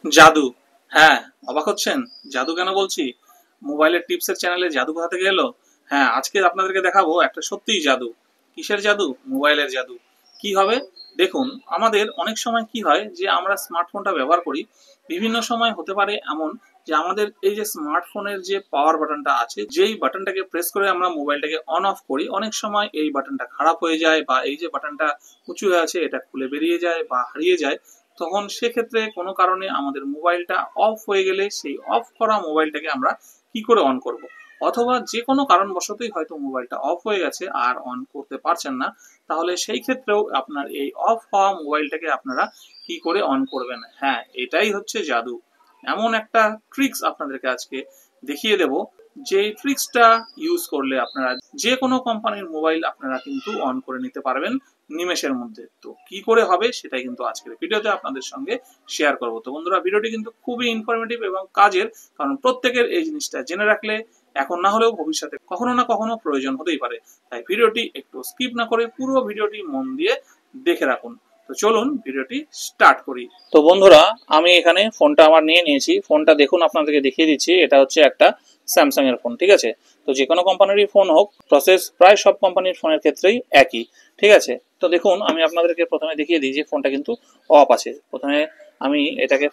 জাদু। হ্যাঁ, অবাক হচ্ছেন? জাদু কেন বলছি? মোবাইলের টিপসের চ্যানেলে জাদু কোথা থেকে এলো? হ্যাঁ, আজকে আপনাদেরকে দেখাবো একটা সত্যিই জাদু। কিসের জাদু? মোবাইলের জাদু। কি হবে? দেখুন, আমাদের অনেক সময় কি হয় যে আমরা স্মার্টফোনটা ব্যবহার করি, বিভিন্ন সময় হতে পারে এমন যে আমাদের এই যে স্মার্টফোনের যে পাওয়ার বাটনটা আছে, যেই বাটনটাকে প্রেস করে আমরা মোবাইলটাকে অন অফ করি, অনেক সময় এই বাটনটা খারাপ হয়ে যায় বা এই যে বাটনটা উঁচু হয়ে আছে এটা খুলে বেরিয়ে যায় বা হারিয়ে যায়। তখন সেক্ষেত্রে কোনো কারণে আমাদের মোবাইলটা অফ হয়ে গেলে সেই অফ করা মোবাইলটাকে আমরা কি করে অন করব, অথবা যে কোনো কারণবশতই হয়তো মোবাইলটা অফ হয়ে গেছে আর অন করতে পারছেন না, তাহলে সেই ক্ষেত্রেও আপনার এই অফ হওয়া মোবাইলটাকে আপনারা কি করে অন করবেন? হ্যাঁ, এটাই হচ্ছে জাদু। এমন একটা ট্রিক্স আপনাদেরকে আজকে দেখিয়ে দেব, যে ট্রিক্সটা ইউজ করলে আপনারা যে কোনো কোম্পানির মোবাইল আপনারা কিন্তু অন করে নিতে পারবেন নিমেষের মধ্যে। তো কি করে হবে সেটাই কিন্তু আজকের ভিডিওতে আপনাদের সঙ্গে শেয়ার করব। তো বন্ধুরা, ভিডিওটি কিন্তু খুবই ইনফরমেটিভ এবং কাজের, কারণ প্রত্যেকের এই জিনিসটা জেনে রাখলে এখন না হলেও ভবিষ্যতে কখনো না কখনো প্রয়োজন হতেই পারে। তাই ভিডিওটি একটু স্কিপ না করে পুরো ভিডিওটি মন দিয়ে দেখে রাখুন। তো চলুন ভিডিওটি স্টার্ট করি। তো বন্ধুরা, আমি এখানে ফোনটা আমার নিয়ে নিয়েছি। ফোনটা দেখুন, আপনাদেরকে দেখিয়ে দিচ্ছি। এটা হচ্ছে একটা স্যামসাং এর ফোন, ঠিক আছে? তো যে কোনো কোম্পানিরই ফোন হোক, প্রসেস প্রায় সব কোম্পানির ফোনের ক্ষেত্রেই একই, ঠিক আছে? তো দেখুন, আমি আপনাদেরকে প্রথমে দেখিয়ে দিই যে ফোনটা কিন্তু অফ আছে। প্রথমে আমি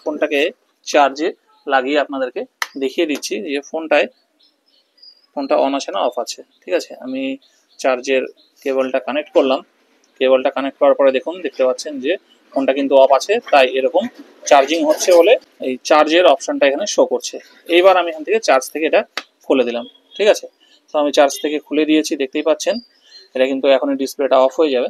ফোনটাকে চার্জে লাগিয়ে আপনাদেরকে দেখিয়ে দিচ্ছি যে ফোনটা অন আছে না অফ আছে, ঠিক আছে? আমি চার্জের কেবলটা কানেক্ট করলাম। কেবলটা কানেক্ট করার পরে দেখতে পাচ্ছেন যে ফোনটা কিন্তু অফ আছে, তাই এরকম চার্জিং হচ্ছে বলে এই চার্জের অপশনটা এখানে শো করছে। এইবার আমি এখান থেকে চার্জ থেকে এটা খুলে দিলাম, ঠিক আছে? তো আমি চার্জ থেকে খুলে দিয়েছি, দেখতেই পাচ্ছেন। এটা কিন্তু এখন ডিসপ্লেটা অফ হয়ে যাবে।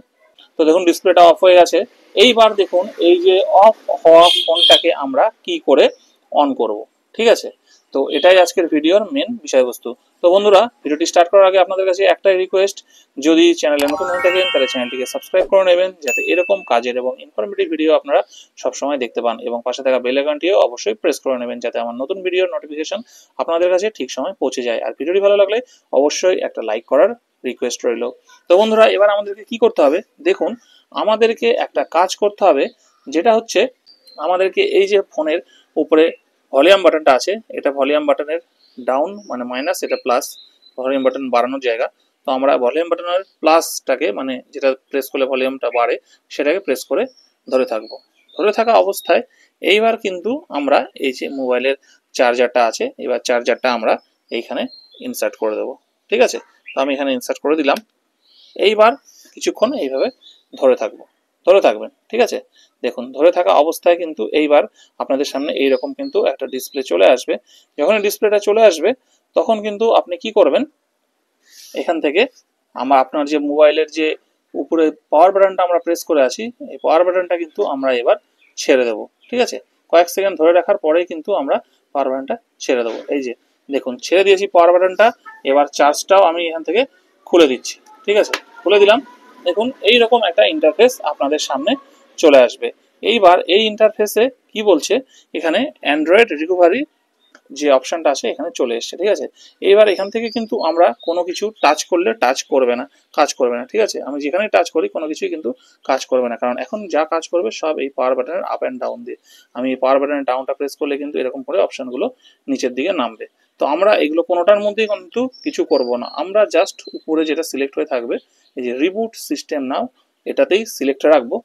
তো দেখুন, ডিসপ্লেটা অফ হয়ে গেছে। এইবার দেখুন, এই যে অফ হওয়া ফোনটাকে আমরা কি করে অন করব, ঠিক আছে? তো এটাই আজকের ভিডিওর মেন বিষয়বস্তু। তো বন্ধুরা, ভিডিওটি স্টার্ট করার আগে আপনাদের কাছে একটাই রিকোয়েস্ট, যদি চ্যানেলে নতুন হয়ে থাকেন তাহলে চ্যানেলটিকে সাবস্ক্রাইব করে নেবেন, যাতে এরকম কাজের এবং ইনফরমেটিভ ভিডিও আপনারা সবসময় দেখতে পান, এবং পাশে থাকা বেল আইকনটিও অবশ্যই প্রেস করে নেবেন, যাতে আমার নতুন ভিডিওর নোটিফিকেশন আপনাদের কাছে ঠিক সময় পৌঁছে যায়। আর ভিডিওটি ভালো লাগলে অবশ্যই একটা লাইক করার রিকোয়েস্ট রইল। তো বন্ধুরা, এবার আমাদেরকে কি করতে হবে? দেখুন, আমাদেরকে একটা কাজ করতে হবে, যেটা হচ্ছে আমাদেরকে এই যে ফোনের উপরে ভলিউম বাটনটা আছে, এটা ভলিউম বাটনের ডাউন মানে মাইনাস, এটা প্লাস, ভলিউম বাটন বাড়ানোর জায়গা। তো আমরা ভলিউম বাটনের প্লাসটাকে, মানে যেটা প্রেস করলে ভলিউমটা বাড়ে, সেটাকে প্রেস করে ধরে থাকবো। ধরে থাকা অবস্থায় এইবার কিন্তু আমরা এই যে মোবাইলের চার্জারটা আছে, এবার চার্জারটা আমরা এইখানে ইনসার্ট করে দেবো, ঠিক আছে? তো আমি এখানে ইনসার্ট করে দিলাম। এইবার কিছুক্ষণ এইভাবে ধরে থাকবো, ধরে থাকবেন, ঠিক আছে? দেখুন, ধরে থাকা অবস্থায় কিন্তু এইবার আপনাদের সামনে এইরকম কিন্তু একটা ডিসপ্লে চলে আসবে। যখন ডিসপ্লেটা চলে আসবে, তখন কিন্তু আপনি কি করবেন? এখান থেকে আপনার যে মোবাইলের যে উপরে পাওয়ার বাটনটা আমরা প্রেস করে আছি, এই পাওয়ার বাটনটা কিন্তু আমরা এবার ছেড়ে দেবো, ঠিক আছে? কয়েক সেকেন্ড ধরে রাখার পরেই কিন্তু আমরা পাওয়ার বাটনটা ছেড়ে দেবো। এই যে দেখুন, ছেড়ে দিয়েছি পাওয়ার বাটনটা। এবার চার্জটাও আমি এখান থেকে খুলে দিচ্ছি, ঠিক আছে? খুলে দিলাম। দেখুন, এইরকম একটা ইন্টারফেস আপনাদের সামনে চলে আসবে। এইবার এই ইন্টারফেসে কি বলছে, এখানে অ্যান্ড্রয়েড রিকভারি যে অপশনটা আছে এখানে চলে এসছে, ঠিক আছে? এইবার এখান থেকে কিন্তু আমরা কোনো কিছু টাচ করলে কাজ করবে না, ঠিক আছে? আমি যেখানে টাচ করি কোনো কিছুই কিন্তু কাজ করবে না, কারণ এখন যা কাজ করবে সব এই পাওয়ার বাটনের আপ অ্যান্ড ডাউন দিয়ে। আমি এই পাওয়ার বাটনের ডাউনটা প্রেস করলে কিন্তু এরকম করে অপশনগুলো নিচের দিকে নামবে। তো আমরা এগুলো কোনোটার মধ্যেই কিন্তু কিছু করব না, আমরা জাস্ট উপরে যেটা সিলেক্ট হয়ে থাকবে, এই যে রিবুট সিস্টেম নাও, এটাতেই সিলেক্ট রাখবো।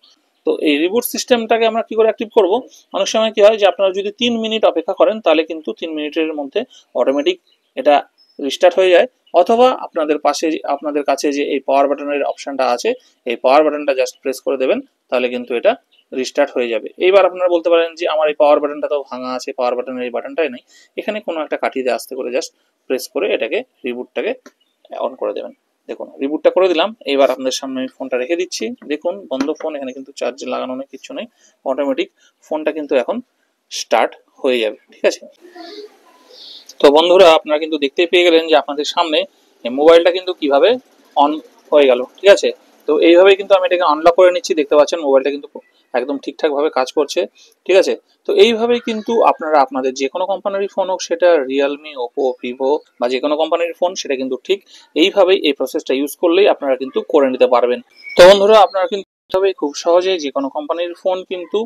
তো এই রিবুট সিস্টেমটাকে আমরা কি করে অ্যাক্টিভ করব? অনেক সময় কি হয় যে আপনারা যদি 3 মিনিট অপেক্ষা করেন, তাহলে কিন্তু 3 মিনিটের মধ্যে অটোমেটিক এটা রিস্টার্ট হয়ে যায়। অথবা আপনাদের কাছে যে এই পাওয়ার বাটনের অপশনটা আছে, এই পাওয়ার বাটনটা জাস্ট প্রেস করে দেবেন, তাহলে কিন্তু এটা রিস্টার্ট হয়ে যাবে। এইবার আপনারা বলতে পারেন যে আমার এই পাওয়ার বাটনটা তো ভাঙা আছে, পাওয়ার বাটনের এই বাটনটাই নেই। এখানে কোনো একটা কাঠি দিয়ে আস্তে করে জাস্ট প্রেস করে এটাকে রিবুটটাকে অন করে দেবেন। দেখুন, রিবুটটা করে দিলাম। এইবার আপনাদের সামনে আমি ফোনটা রেখে দিচ্ছি। দেখুন, বন্ধ ফোন, এখানে কিন্তু চার্জ লাগানো নেই, কিচ্ছু নেই। অটোমেটিক ফোনটা কিন্তু এখন স্টার্ট হয়ে যাবে, ঠিক আছে? তো বন্ধুরা, আপনারা কিন্তু দেখতেই পেয়ে গেলেন যে আপনাদের সামনে এই মোবাইলটা কিন্তু কিভাবে অন হয়ে গেল, ঠিক আছে? তো এইভাবেই কিন্তু আমি এটাকে আনলক করে নিচ্ছি। দেখতে পাচ্ছেন মোবাইলটা কিন্তু একদম ঠিকঠাকভাবে কাজ করছে, ঠিক আছে? তো এইভাবেই কিন্তু আপনারা আপনাদের যে কোনো কোম্পানির ফোন হোক, সেটা রিয়েলমি, ওপো, ভিভো বা যে কোনো কোম্পানির ফোন, সেটা কিন্তু ঠিক এইভাবেই এই প্রসেসটা ইউজ করলেই আপনারা কিন্তু করে নিতে পারবেন। তো বন্ধুরা, আপনারা কিন্তু তবে খুব সহজেই যে কোনো কোম্পানির ফোন কিন্তু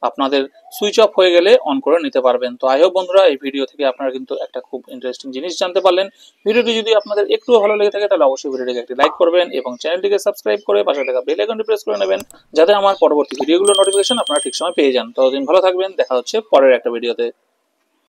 আপনাদের সুইচ অফ হয়ে গেলে অন করে নিতে পারবেন। তো আই হোপ বন্ধুরা এই ভিডিও থেকে আপনারা কিন্তু একটা খুব ইন্টারেস্টিং জিনিস জানতে পারলেন। ভিডিওটি যদি আপনাদের একটুও ভালো লেগে থাকে তাহলে অবশ্যই ভিডিওটিকে একটি লাইক করবেন এবং চ্যানেলটিকে সাবস্ক্রাইব করে পাশে থাকা বেল আইকনটি প্রেস করে নেবেন, যাতে আমার পরবর্তী ভিডিওগুলোর নোটিফিকেশন আপনারা ঠিক সময় পেয়ে যান। ততদিন ভালো থাকবেন, দেখা হচ্ছে পরের একটা ভিডিওতে।